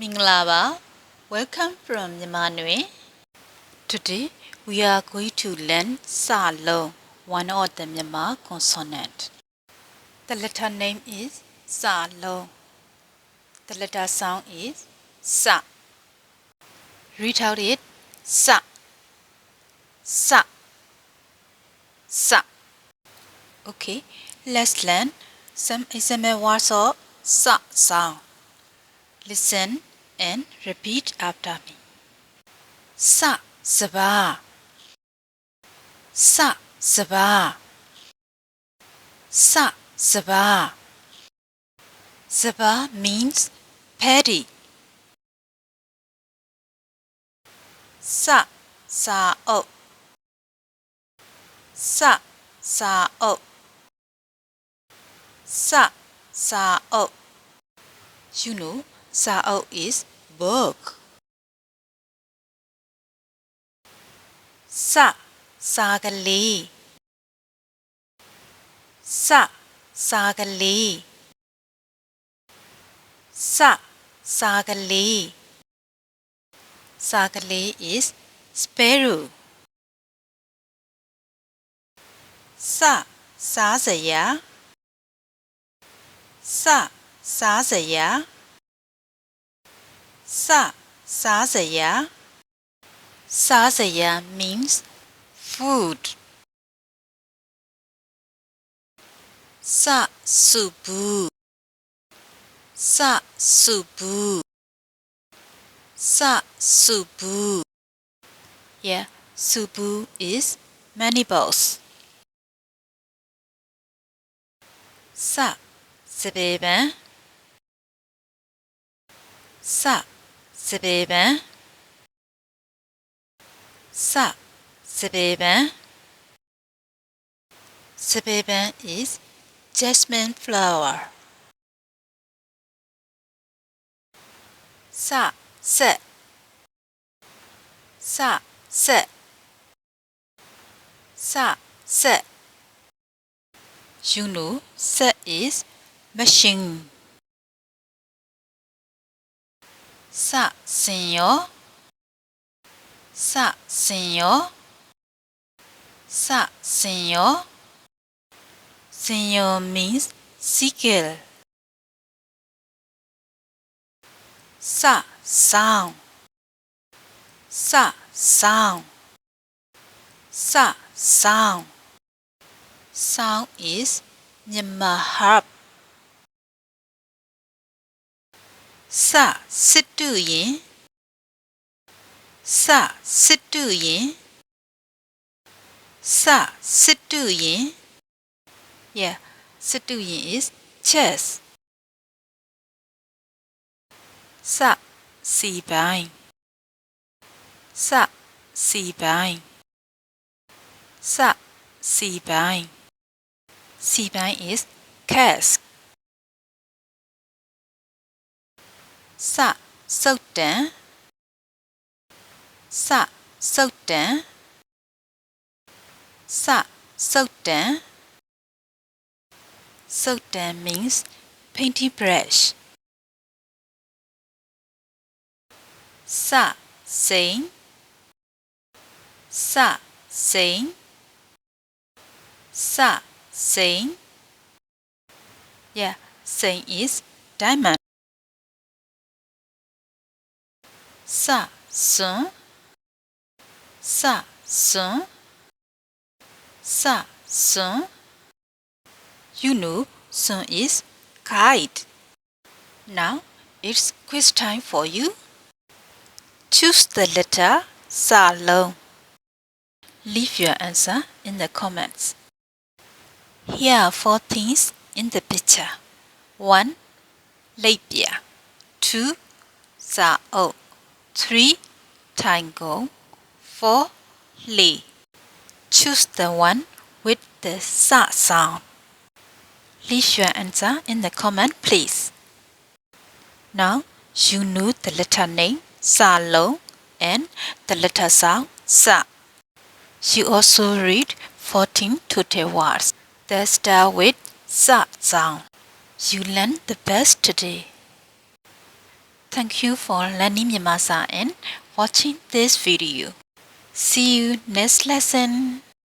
မင်္ဂလာပါ Welcome from Myanmar တွင် Today we are going to learn စာလုံး one of the Myanmar consonant. The letter name is စာလုံး The letter sound is စ Read out it စ စ စ Okay, let's learn some example words of စ sound. Listen and repeat after me. Sa saba. Sa saba. Sa saba. Saba means paddy. Sa sa o. Sa sa o. Sa sa o. You know, Sao is book. Sa sagali. Sa sagali. Sa sagali. Sagali is sparrow. Sa sazaya. Sa sazaya. Sa sazaya. Sazaya means food. Sa subu. Sa subu. Sa subu. Yeah, subu is mandibles. Sa sebeban. Sa sebeban. Sa sebeban. Sebeban is jasmine flower. Sa set. Sa set. Sa set. You know, set is machine. Sa senyor. Sa senyor. Sa senyor. Senyor means seagull. Sa sound. Sa sound. Sa sound. Sound is Myanmar harp. Sa situ yin. Sa situ yin. Sa situ yin. Yeah, situ yin is chess. Sa si bang. Sa si bang. Sa si bang. Si bang is cask. Sa sultan. Sa sultan. Sa sultan. Sultan means painting brush. Sa sing. Sa sing. Sa sing. Yeah, sing is diamond. Sa sun. Sa sun. Sa sun. You know, sun is kite. Now it's quiz time for you. Choose the letter sa long. Leave your answer in the comments. Here are 4 things in the picture. 1. Labia. 2. Sao. 3. Tango. 4. Li. Choose the one with the sa sound. Leave your answer in the comment, please. Now you know the letter name sa long and the letter sound sa. You also read 14 total words that start with sa sound. You learned the best today. Thank you for learning Myanmar and watching this video. See you next lesson.